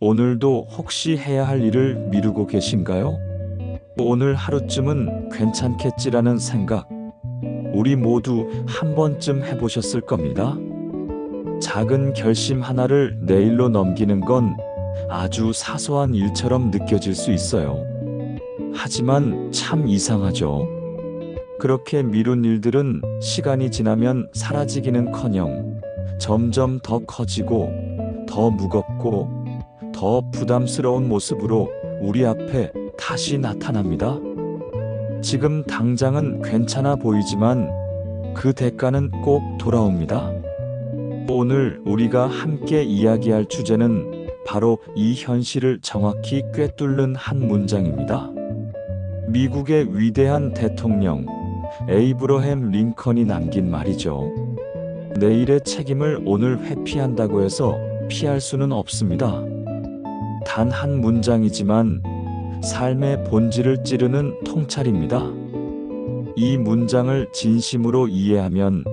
오늘도 혹시 해야 할 일을 미루고 계신가요? 오늘 하루쯤은 괜찮겠지라는 생각, 우리 모두 한 번쯤 해보셨을 겁니다. 작은 결심 하나를 내일로 넘기는 건 아주 사소한 일처럼 느껴질 수 있어요. 하지만 참 이상하죠. 그렇게 미룬 일들은 시간이 지나면 사라지기는커녕 점점 더 커지고 더 무겁고 더 부담스러운 모습으로 우리 앞에 다시 나타납니다. 지금 당장은 괜찮아 보이지만 그 대가는 꼭 돌아옵니다. 오늘 우리가 함께 이야기할 주제는 바로 이 현실을 정확히 꿰뚫는 한 문장입니다. 미국의 위대한 대통령 에이브러햄 링컨이 남긴 말이죠. 내일의 책임을 오늘 회피한다고 해서 피할 수는 없습니다. 단 한 문장이지만 삶의 본질을 찌르는 통찰입니다. 이 문장을 진심으로 이해하면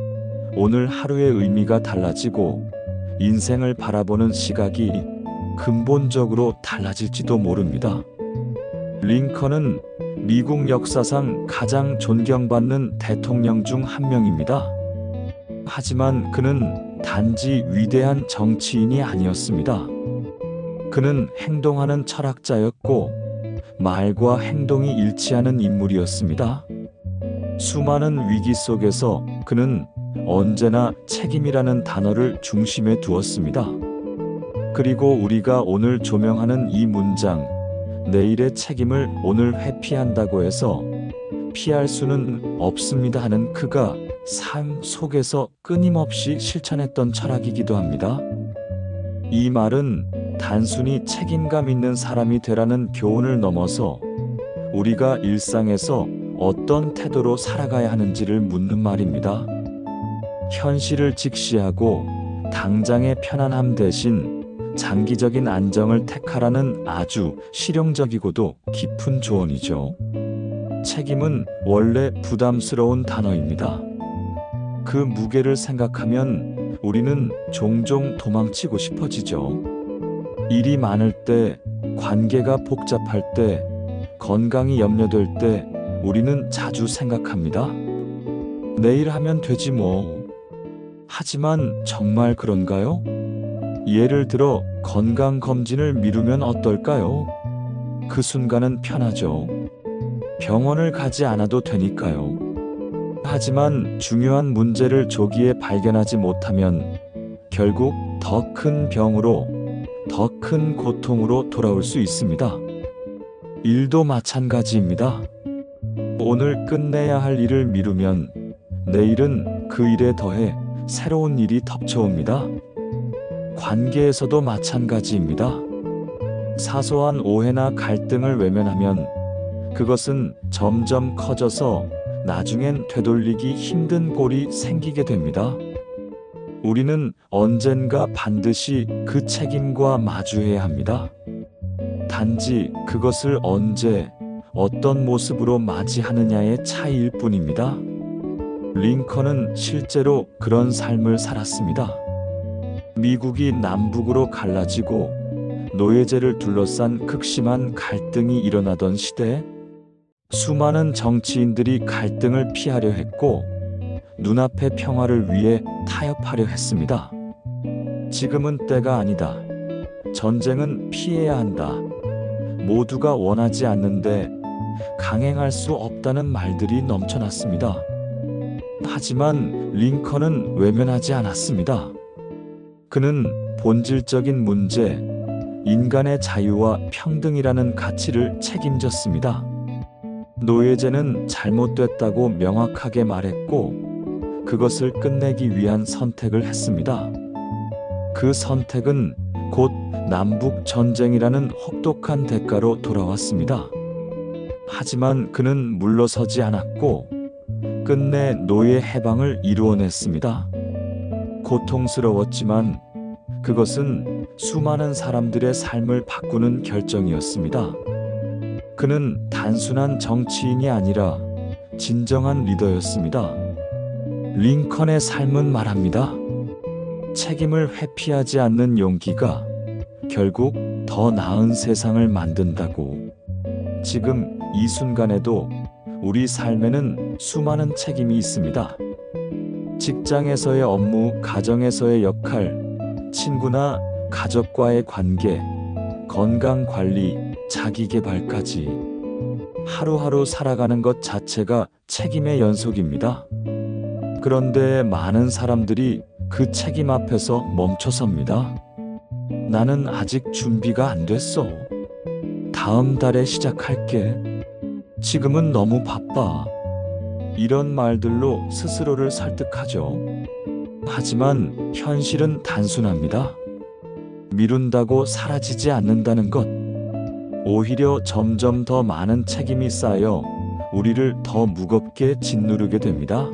오늘 하루의 의미가 달라지고 인생을 바라보는 시각이 근본적으로 달라질지도 모릅니다. 링컨은 미국 역사상 가장 존경받는 대통령 중 한 명입니다. 하지만 그는 단지 위대한 정치인이 아니었습니다. 그는 행동하는 철학자였고 말과 행동이 일치하는 인물이었습니다. 수많은 위기 속에서 그는 언제나 책임이라는 단어를 중심에 두었습니다. 그리고 우리가 오늘 조명하는 이 문장, 내일의 책임을 오늘 회피한다고 해서 피할 수는 없습니다 하는 그가 삶 속에서 끊임없이 실천했던 철학이기도 합니다. 이 말은 단순히 책임감 있는 사람이 되라는 교훈을 넘어서 우리가 일상에서 어떤 태도로 살아가야 하는지를 묻는 말입니다. 현실을 직시하고 당장의 편안함 대신 장기적인 안정을 택하라는 아주 실용적이고도 깊은 조언이죠. 책임은 원래 부담스러운 단어입니다. 그 무게를 생각하면 우리는 종종 도망치고 싶어지죠. 일이 많을 때, 관계가 복잡할 때, 건강이 염려될 때 우리는 자주 생각합니다. 내일 하면 되지 뭐. 하지만 정말 그런가요? 예를 들어 건강검진을 미루면 어떨까요? 그 순간은 편하죠. 병원을 가지 않아도 되니까요. 하지만 중요한 문제를 조기에 발견하지 못하면 결국 더 큰 병으로, 더 큰 고통으로 돌아올 수 있습니다. 일도 마찬가지입니다. 오늘 끝내야 할 일을 미루면 내일은 그 일에 더해 새로운 일이 덮쳐옵니다. 관계에서도 마찬가지입니다. 사소한 오해나 갈등을 외면하면 그것은 점점 커져서 나중엔 되돌리기 힘든 꼴이 생기게 됩니다. 우리는 언젠가 반드시 그 책임과 마주해야 합니다. 단지 그것을 언제, 어떤 모습으로 맞이하느냐의 차이일 뿐입니다. 링컨은 실제로 그런 삶을 살았습니다. 미국이 남북으로 갈라지고 노예제를 둘러싼 극심한 갈등이 일어나던 시대에 수많은 정치인들이 갈등을 피하려 했고 눈앞의 평화를 위해 타협하려 했습니다. 지금은 때가 아니다. 전쟁은 피해야 한다. 모두가 원하지 않는데 강행할 수 없다는 말들이 넘쳐났습니다. 하지만 링컨은 외면하지 않았습니다. 그는 본질적인 문제, 인간의 자유와 평등이라는 가치를 책임졌습니다. 노예제는 잘못됐다고 명확하게 말했고 그것을 끝내기 위한 선택을 했습니다. 그 선택은 곧 남북 전쟁이라는 혹독한 대가로 돌아왔습니다. 하지만 그는 물러서지 않았고 끝내 노예 해방을 이루어냈습니다. 고통스러웠지만 그것은 수많은 사람들의 삶을 바꾸는 결정이었습니다. 그는 단순한 정치인이 아니라 진정한 리더였습니다. 링컨의 삶은 말합니다. 책임을 회피하지 않는 용기가 결국 더 나은 세상을 만든다고. 지금 이 순간에도 우리 삶에는 수많은 책임이 있습니다. 직장에서의 업무, 가정에서의 역할, 친구나 가족과의 관계, 건강 관리, 자기 개발까지 하루하루 살아가는 것 자체가 책임의 연속입니다. 그런데 많은 사람들이 그 책임 앞에서 멈춰섭니다. 나는 아직 준비가 안 됐어. 다음 달에 시작할게. 지금은 너무 바빠. 이런 말들로 스스로를 설득하죠. 하지만 현실은 단순합니다. 미룬다고 사라지지 않는다는 것. 오히려 점점 더 많은 책임이 쌓여 우리를 더 무겁게 짓누르게 됩니다.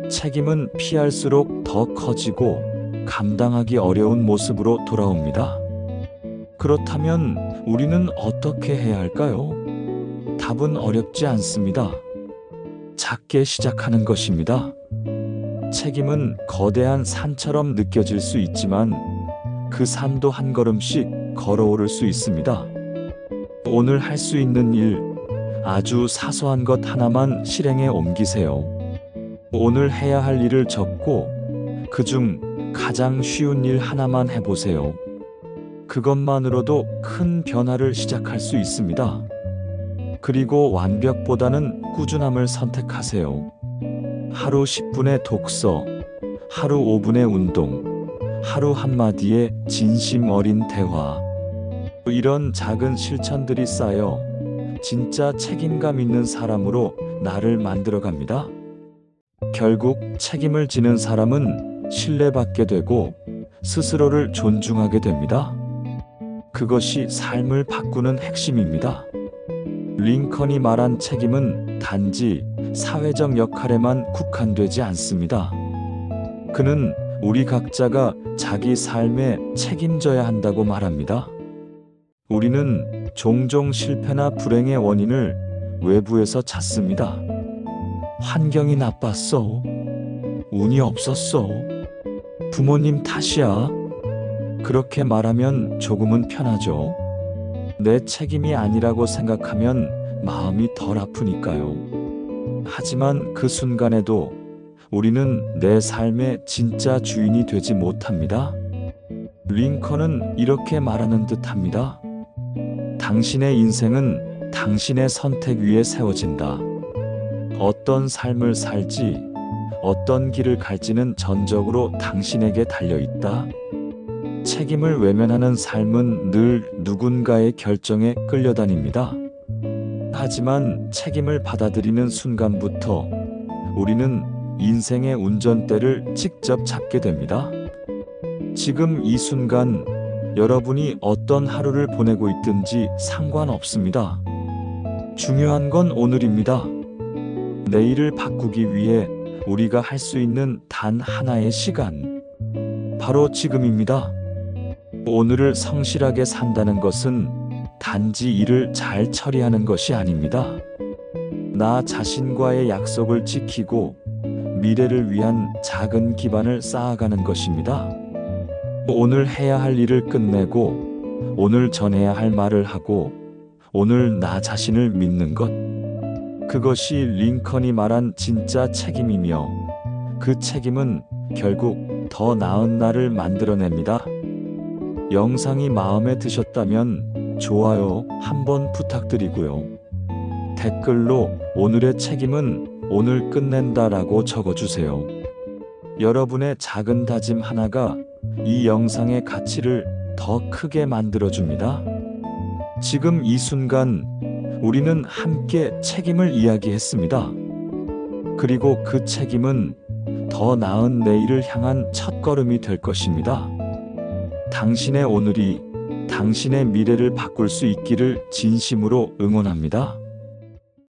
책임은 피할수록 더 커지고 감당하기 어려운 모습으로 돌아옵니다. 그렇다면 우리는 어떻게 해야 할까요? 답은 어렵지 않습니다. 작게 시작하는 것입니다. 책임은 거대한 산처럼 느껴질 수 있지만 그 산도 한 걸음씩 걸어오를 수 있습니다. 오늘 할 수 있는 일, 아주 사소한 것 하나만 실행에 옮기세요. 오늘 해야 할 일을 적고 그중 가장 쉬운 일 하나만 해보세요. 그것만으로도 큰 변화를 시작할 수 있습니다. 그리고 완벽보다는 꾸준함을 선택하세요. 하루 10분의 독서, 하루 5분의 운동, 하루 한마디의 진심 어린 대화. 이런 작은 실천들이 쌓여 진짜 책임감 있는 사람으로 나를 만들어갑니다. 결국 책임을 지는 사람은 신뢰받게 되고 스스로를 존중하게 됩니다. 그것이 삶을 바꾸는 핵심입니다. 링컨이 말한 책임은 단지 사회적 역할에만 국한되지 않습니다. 그는 우리 각자가 자기 삶에 책임져야 한다고 말합니다. 우리는 종종 실패나 불행의 원인을 외부에서 찾습니다. 환경이 나빴어. 운이 없었어. 부모님 탓이야. 그렇게 말하면 조금은 편하죠. 내 책임이 아니라고 생각하면 마음이 덜 아프니까요. 하지만 그 순간에도 우리는 내 삶의 진짜 주인이 되지 못합니다. 링컨은 이렇게 말하는 듯합니다. 당신의 인생은 당신의 선택 위에 세워진다. 어떤 삶을 살지, 어떤 길을 갈지는 전적으로 당신에게 달려있다. 책임을 외면하는 삶은 늘 누군가의 결정에 끌려다닙니다. 하지만 책임을 받아들이는 순간부터 우리는 인생의 운전대를 직접 잡게 됩니다. 지금 이 순간 여러분이 어떤 하루를 보내고 있든지 상관없습니다. 중요한 건 오늘입니다. 내일을 바꾸기 위해 우리가 할 수 있는 단 하나의 시간, 바로 지금입니다. 오늘을 성실하게 산다는 것은 단지 일을 잘 처리하는 것이 아닙니다. 나 자신과의 약속을 지키고 미래를 위한 작은 기반을 쌓아가는 것입니다. 오늘 해야 할 일을 끝내고 오늘 전해야 할 말을 하고 오늘 나 자신을 믿는 것. 그것이 링컨이 말한 진짜 책임이며 그 책임은 결국 더 나은 나를 만들어냅니다. 영상이 마음에 드셨다면 좋아요 한번 부탁드리고요. 댓글로 오늘의 책임은 오늘 끝낸다라고 적어주세요. 여러분의 작은 다짐 하나가 이 영상의 가치를 더 크게 만들어줍니다. 지금 이 순간 우리는 함께 책임을 이야기했습니다. 그리고 그 책임은 더 나은 내일을 향한 첫걸음이 될 것입니다. 당신의 오늘이 당신의 미래를 바꿀 수 있기를 진심으로 응원합니다.